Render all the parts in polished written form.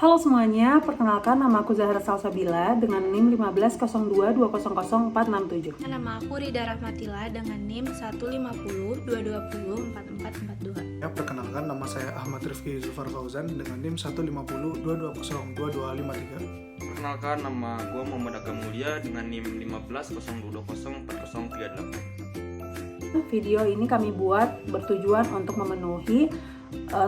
Halo semuanya, perkenalkan nama aku Zahra Salsabila dengan NIM 1502200467. Nama aku Rida Rahmatila dengan NIM 15022044442. Perkenalkan, nama saya Ahmad Rifki Zufar Fauzan dengan NIM 150220223. Perkenalkan, nama gue Muhammad Agam Mulia dengan NIM 1502044038. Video ini kami buat bertujuan untuk memenuhi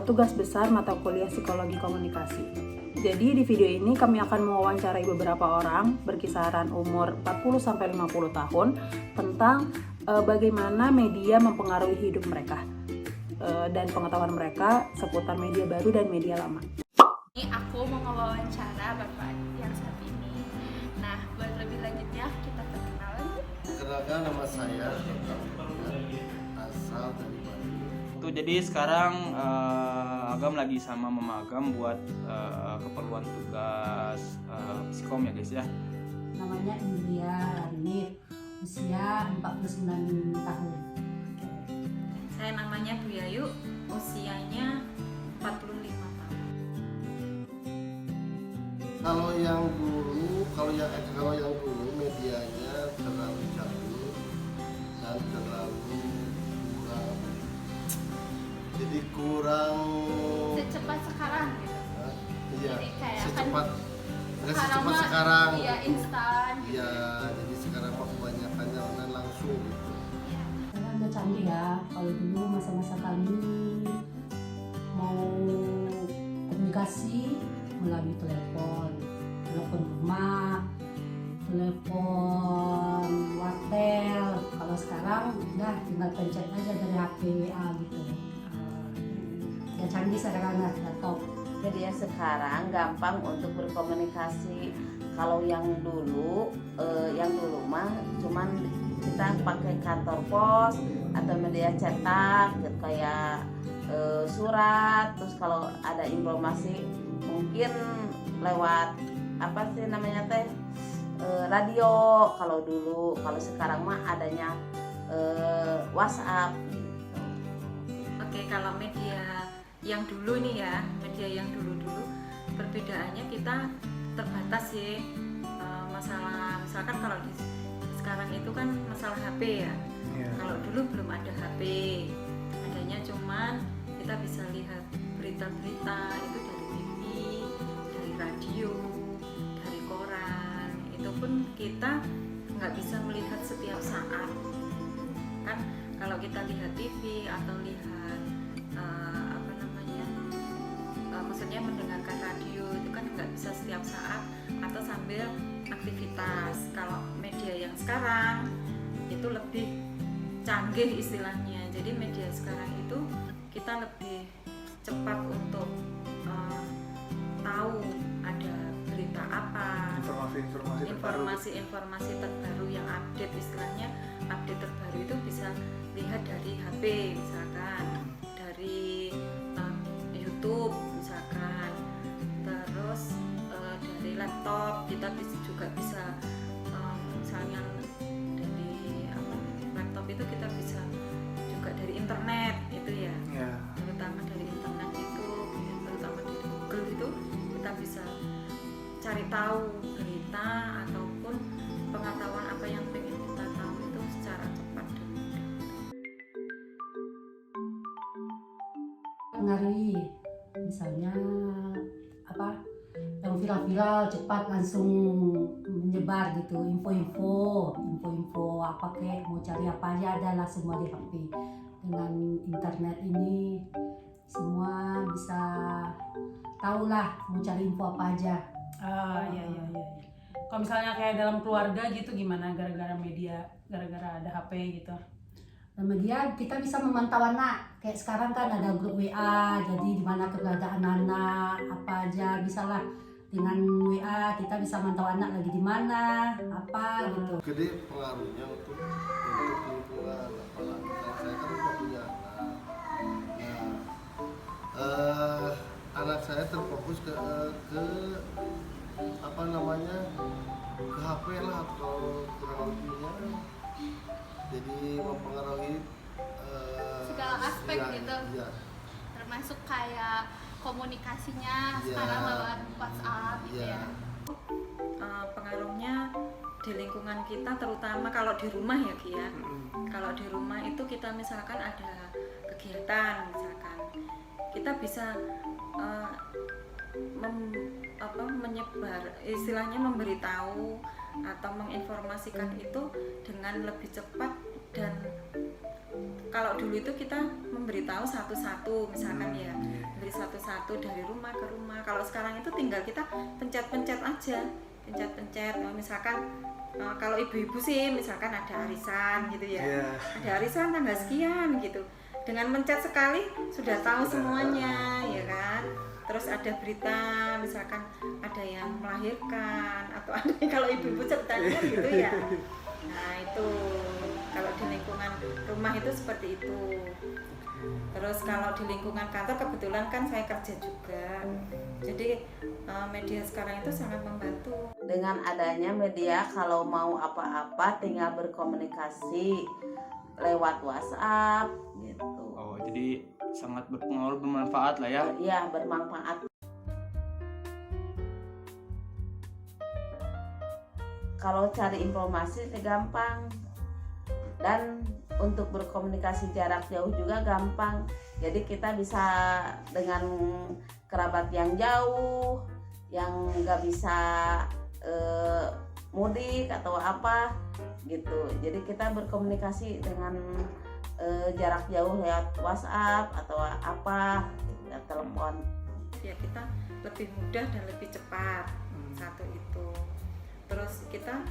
tugas besar mata kuliah psikologi komunikasi. Jadi di video ini kami akan mewawancarai beberapa orang berkisaran umur 40-50 tahun tentang bagaimana media mempengaruhi hidup mereka dan pengetahuan mereka seputar media baru dan media lama. Ini aku mau ngewawancara Bapak yang saat ini. Nah, buat lebih lanjutnya kita perkenalan. Kenalkan, nama saya asal dari Bali. Jadi sekarang Agam lagi sama Mama Agam buat keperluan tugas psikom ya guys ya. Namanya Indria Ranif, usia 49 tahun. Saya namanya Bu Yayu, usianya 45 tahun. Kalau yang dulu medianya terlalu jadul dan terlalu kurang. Jadi kurang. Secepat sekarang gitu. Iya. Jadi kayak Secepat. Nggak sekarang secepat mah, sekarang. Iya, instan. Iya. Jadi sekarang mah kebanyakannya online langsung gitu. Iya. Sekarang udah canggih ya. Kalau dulu masa-masa kami mau komunikasi melalui telepon rumah, telepon wartel. Kalau sekarang udah tinggal pencet aja dari HP WA gitu. Udah canggih sekarang lah laptop. Jadi yang sekarang gampang untuk berkomunikasi. Kalau yang dulu mah cuman kita pakai kantor pos atau media cetak gitu, kayak surat. Terus kalau ada informasi mungkin lewat apa sih namanya teh radio kalau dulu. Kalau sekarang mah adanya WhatsApp gitu. Oke, kalau media yang dulu nih ya, media yang dulu perbedaannya kita terbatas ya. Masalah misalkan kalau sekarang itu kan masalah HP ya. Kalau dulu belum ada HP, adanya cuman kita bisa lihat berita-berita itu dari TV, dari radio, dari koran. Itu pun kita nggak bisa melihat setiap saat kan. Kalau kita lihat TV atau lihat maksudnya mendengarkan radio itu kan nggak bisa setiap saat atau sambil aktivitas. Kalau media yang sekarang itu lebih canggih istilahnya. Jadi media sekarang itu kita lebih cepat untuk tahu ada berita apa, informasi terbaru yang update, istilahnya update terbaru itu bisa lihat dari HP misalkan, dari YouTube misalkan, terus dari laptop kita juga bisa misalnya dari laptop itu kita bisa juga dari internet itu ya. Terutama dari internet itu, terutama dari Google itu kita bisa cari tahu berita ataupun pengetahuan apa yang pengen kita tahu itu secara cepat dan mudah. Pengaruhi misalnya apa yang viral cepat langsung menyebar gitu, info apa kayak mau cari apa aja adalah semua di HP. Dengan internet ini semua bisa tahu lah mau cari info apa aja. Iya. Kalau misalnya kayak dalam keluarga gitu gimana, gara-gara media, gara-gara ada HP gitu? Kemudian kita bisa memantau anak, kayak sekarang kan ada grup WA, jadi di mana keberadaan anak apa aja bisa lah. Dengan WA kita bisa mantau anak lagi di mana, apa gitu. Gede pengaruhnya untuk lingkungan, apalagi kalau saya kan udah punya anak. Nah, anak saya terfokus ke apa namanya, ke HP lah kalau kurang lebihnya. Jadi mempengaruhi segala aspek ya, gitu. ya. Termasuk kayak komunikasinya sekarang lewat WhatsApp gitu ya. Pengaruhnya di lingkungan kita, terutama kalau di rumah ya Ki ya. Kalau di rumah itu kita misalkan ada kegiatan, misalkan kita bisa menyebar, istilahnya memberitahu atau menginformasikan itu dengan lebih cepat. Dan kalau dulu itu kita memberitahu satu-satu, misalkan ya beri satu-satu dari rumah ke rumah. Kalau sekarang itu tinggal kita pencet-pencet aja, pencet-pencet. Misalkan kalau ibu-ibu sih misalkan ada arisan gitu ya, ada arisan tanggal sekian gitu, dengan mencet sekali sudah tahu semuanya ya kan. Terus ada berita misalkan ada yang melahirkan atau ada kalau ibu-ibu ceritanya gitu ya. Nah itu kalau di lingkungan rumah itu seperti itu. Terus kalau di lingkungan kantor kebetulan kan saya kerja juga, jadi media sekarang itu sangat membantu. Dengan adanya media, kalau mau apa-apa tinggal berkomunikasi lewat WhatsApp gitu. Oh, jadi sangat berpengaruh, bermanfaat lah ya. Iya, bermanfaat. Kalau cari informasi gampang, dan untuk berkomunikasi jarak jauh juga gampang. Jadi kita bisa dengan kerabat yang jauh, yang nggak bisa mudik atau apa gitu. Jadi kita berkomunikasi dengan jarak jauh lewat WhatsApp atau apa, ya, telepon. Ya kita lebih mudah dan lebih cepat, satu itu. Terus kita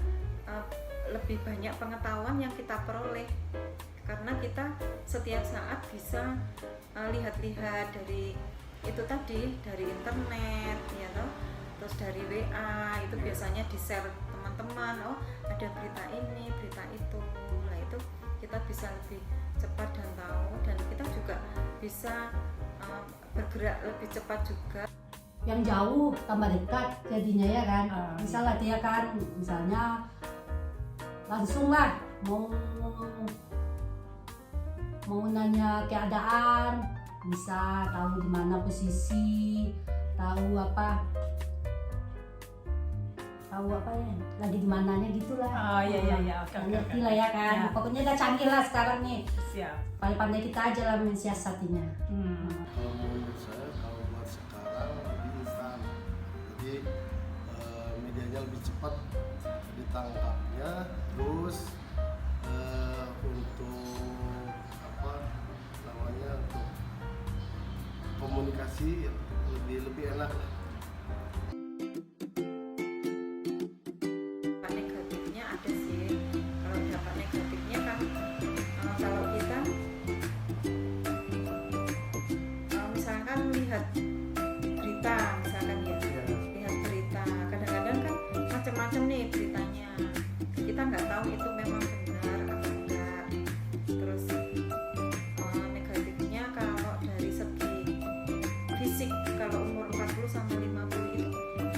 lebih banyak pengetahuan yang kita peroleh karena kita setiap saat bisa lihat-lihat dari itu tadi, dari internet ya toh, terus dari WA itu biasanya di-share teman-teman, oh ada berita ini, berita itu. Nah itu kita bisa lebih cepat dan tahu, dan kita juga bisa bergerak lebih cepat juga. Yang jauh tambah dekat jadinya ya kan. Misalnya dia kan, misalnya langsung lah mau nanya keadaan, bisa tahu di mana posisi, tahu apa ya, lagi di mananya gitulah. Oh iya, oke. Ngerti lah ya kan. Ya. Pokoknya udah canggih lah sekarang nih. Siap. Pandai-pandai kita aja lah mensiasatinya. Kalau menurut saya, kalau buat sekarang lebih instan, jadi medianya lebih cepat ditangkapnya, terus untuk apa namanya, untuk komunikasi lebih enak lah. Dampak negatifnya ada sih. Kalau dampak negatifnya kan kalau kita misalkan lihat berita, misalkan ya, lihat berita, kadang-kadang kan macam-macam nih beritanya, kita nggak tahu itu memang benar atau enggak. Terus negatifnya kalau dari segi fisik, kalau umur 40 sampai 50 itu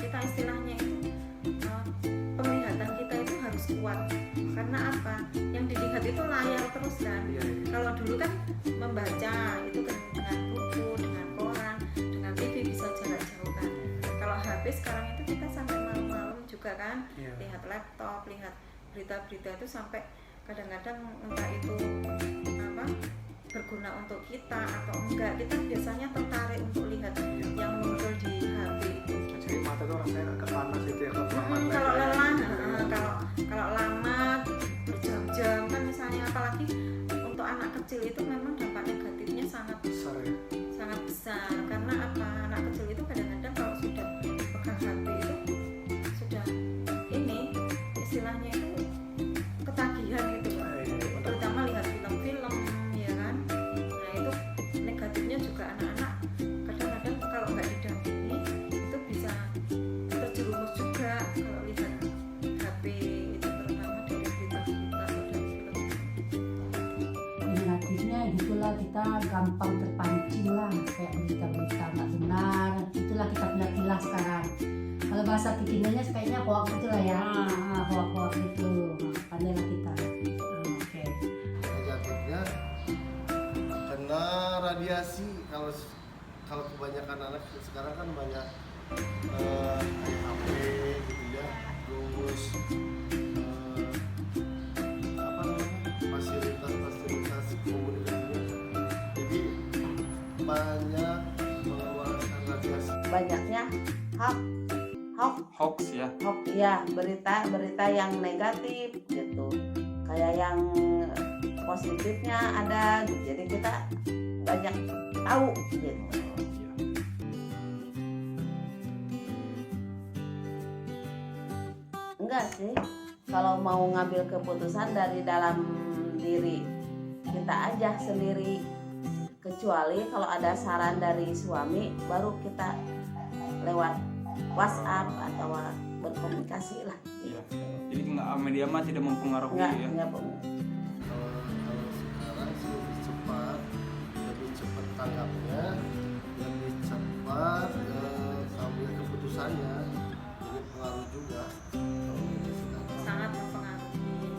kita istilahnya itu penglihatan kita itu harus kuat. Karena apa? Yang dilihat itu layar terus kan. Kalau dulu kan membaca itu dengan buku, dengan koran, dengan TV bisa jarak jauh kan. Kalau HP sekarang itu kita sampai malam-malam juga kan, lihat laptop, lihat berita-berita itu sampai kadang-kadang entah itu apa berguna untuk kita atau enggak, kita biasanya tertarik untuk lihat yang muncul di HP itu. Jadi mata tuh rasanya agak panas gitu ya kalau lama. Kalau lelah, kalau lama berjam-jam kan misalnya, apalagi untuk anak kecil itu memang dampak negatifnya sangat Besar ya. sangat besar. Karena apa? Anak kecil itu kadang-kadang kalau sudah pegang HP itu sudah ini istilahnya itu ketagihan gitu Pak. Terutama lihat film-film ya kan. Nah itu negatifnya juga anak-anak kadang-kadang kalau nggak didampingi itu bisa terjerumus juga kalau lihat HP itu, terutama dari berita-berita atau dari film. Negatifnya gitulah, kita gampang terpancing lah kayak berita-berita nggak benar, itulah kita pilih-pilih sekarang. Kalau bahasa kekiniannya kayaknya hoax gitu lah ya, hoax itu. Pandailah kita. Negatifnya kena radiasi, kalau kalau kebanyakan anak sekarang kan banyak HP gitu ya, terus apa namanya, fasilitas komunikasinya, jadi banyak mengeluarkan radiasi. Banyaknya Hoax ya. hoax ya, berita yang negatif gitu, kayak yang positifnya ada gitu. Jadi kita banyak tahu gitu. Enggak sih, kalau mau ngambil keputusan dari dalam diri kita aja sendiri, kecuali kalau ada saran dari suami baru kita lewat WhatsApp atau berkomunikasi lah. Iya. Jadi media mah tidak mempengaruhi ya. Enggak. Kalau sekarang sih lebih cepat tanggapnya, lebih cepat ambil keputusannya, jadi pengaruh juga. Sangat mempengaruhi,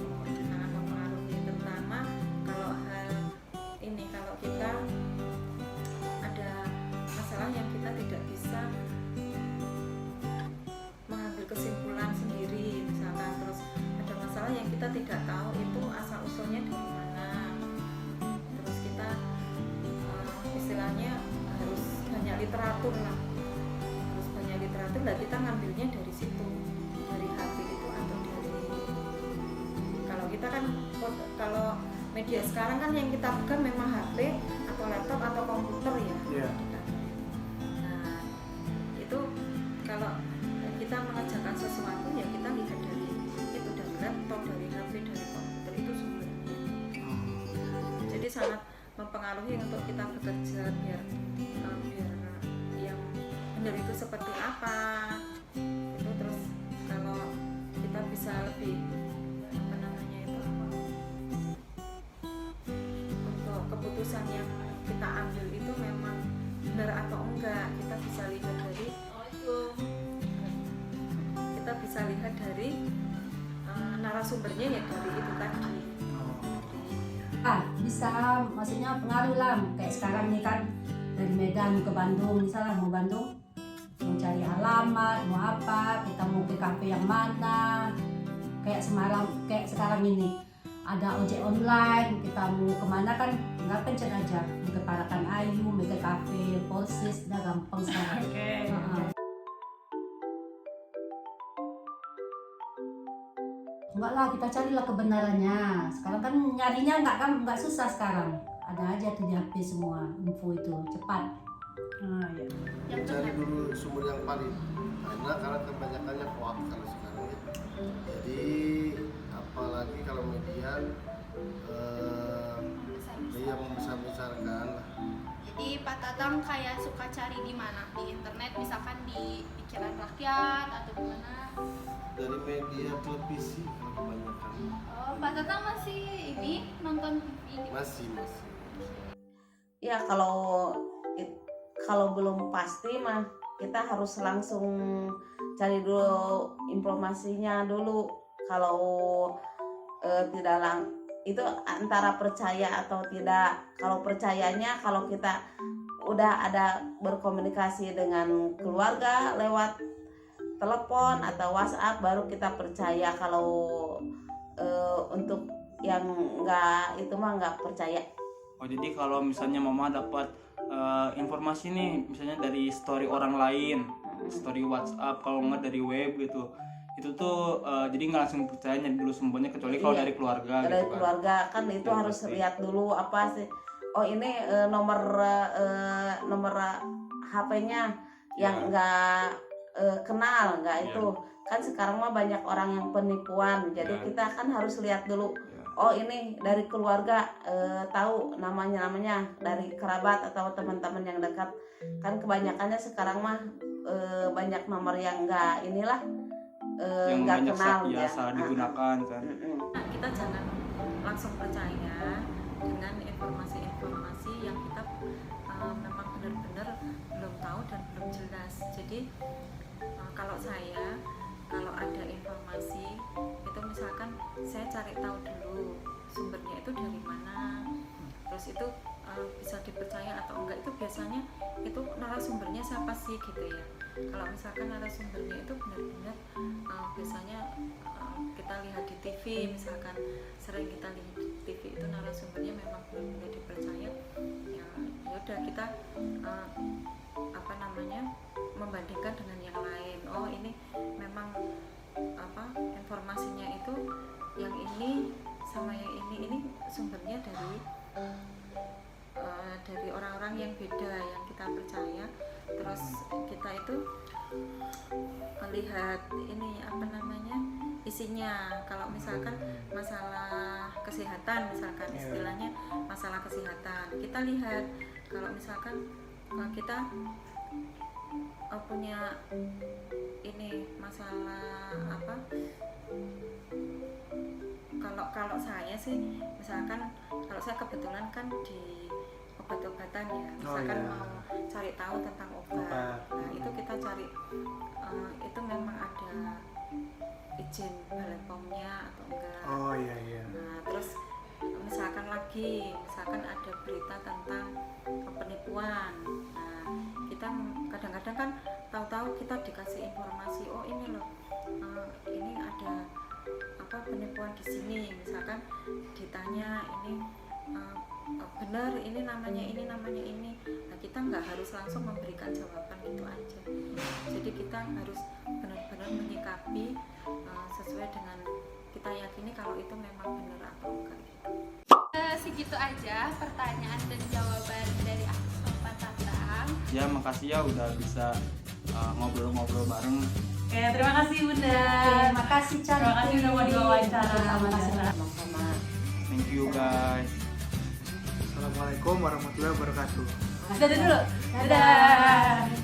terutama kalau hal ini, kalau kita ada masalah yang kita tidak bisa mengambil kesimpulan sendiri, misalkan, terus ada masalah yang kita tidak tahu itu asal usulnya dari mana, terus kita istilahnya harus banyak literatur lah, kita ngambilnya dari situ, dari HP itu atau dari, kalau kita kan, kalau media sekarang kan yang kita pegang memang HP atau laptop atau komputer ya. Iya. Nah itu kalau kita mengerjakan sesuatu ya kita lihat dari itu, dari laptop, dari HP, dari komputer, itu sumbernya. Jadi sangat mempengaruhi untuk kita bekerja biar yang benar itu seperti apa itu. Terus kalau kita bisa lebih apa namanya itu, untuk keputusan yang kita ambil itu memang benar atau enggak, kita bisa lihat dari narasumbernya ya, dari itu tadi. Bisa, maksudnya pengaruh lah. Kayak sekarang nih kan dari Medan ke Bandung, misalnya mau Bandung, mau cari alamat, mau apa, kita mau ke kafe yang mana. Kayak sekarang ini ada ojek online, kita mau kemana kan tinggal pencet aja, mau ke Parakan Ayu, mau ke kafe Polsis, udah gampang sekarang. Enggak lah, kita carilah kebenarannya. Sekarang kan nyarinya enggak susah sekarang. Ada aja tuh di HP semua info itu, cepat. Yang Cari dulu sumber yang valid, karena kebanyakannya hoax kalau sekarang ya. Jadi apalagi kalau media dia membesar-besarkan lah. Jadi Pak Tatang kayak suka cari di mana? Di internet, misalkan di pikiran rakyat atau di mana? Dari media televisi kalau kebanyakan. Oh, Pak Tatang masih ini nonton TV? Masih. Ya kalau belum pasti mah kita harus langsung cari dulu informasinya dulu. Kalau tidak itu antara percaya atau tidak. Kalau percayanya, kalau kita udah ada berkomunikasi dengan keluarga lewat telepon atau WhatsApp, baru kita percaya. Kalau untuk yang enggak itu mah enggak percaya. Oh, jadi kalau misalnya mama dapat informasi nih, misalnya dari story orang lain, story WhatsApp, kalau nggak dari web gitu, itu tuh jadi nggak langsung percaya dulu sumbernya, kecuali kalau dari keluarga. Dari gitu kan. keluarga kan itu Ya, harus pasti. lihat dulu apa sih. Oh ini nomor HP-nya yang nggak kenal, nggak itu. Kan sekarang mah banyak orang yang penipuan, jadi kita kan harus lihat dulu. Oh ini dari keluarga, tahu namanya dari kerabat atau teman-teman yang dekat. Kan kebanyakannya sekarang mah banyak nomor yang nggak inilah, Yang nggak banyak kenal ya. salah digunakan kan. Nah, kita jangan langsung percaya dengan informasi-informasi yang kita memang benar-benar belum tahu dan belum jelas. Jadi kalau ada informasi itu, misalkan saya cari tahu dulu sumbernya itu dari mana, terus itu bisa dipercaya atau enggak itu biasanya itu narasumbernya siapa sih gitu ya. Kalau misalkan narasumbernya itu benar-benar biasanya kita lihat di TV, misalkan sering kita lihat di TV itu narasumbernya memang benar-benar dipercaya, ya udah kita membandingkan dengan yang lain. Oh ini memang informasinya itu yang ini sama yang ini sumbernya dari orang-orang yang beda yang kita percaya. Terus kita itu lihat ini isinya. Kalau misalkan masalah kesehatan, misalkan istilahnya masalah kesehatan, kita lihat kalau misalkan kita punya ini masalah kalau saya sih misalkan kalau saya kebetulan kan di obat-obatan ya, misalkan mau cari tahu tentang obat. Nah itu kita cari itu memang ada izin Badan POM-nya atau enggak. Nah terus misalkan ada berita tentang penipuan. Nah kita kadang-kadang kan tahu-tahu kita dikasih informasi, oh ini loh ini ada penipuan di sini, misalkan ditanya ini benar ini namanya ini. Nah kita nggak harus langsung memberikan jawaban itu aja, jadi kita harus benar-benar menyikapi sesuai dengan kita yakini kalau itu memang benar atau enggak gitu. Segitu aja pertanyaan dan jawaban dari aku sama Pak Tatang. Ya makasih ya udah bisa ngobrol-ngobrol bareng. Oke, terima kasih Bunda. Terima kasih Cantik. Terima kasih udah mau diwawancara. Sama-sama. Thank you guys. Assalamualaikum warahmatullahi wabarakatuh. Dadah dulu. Dadah.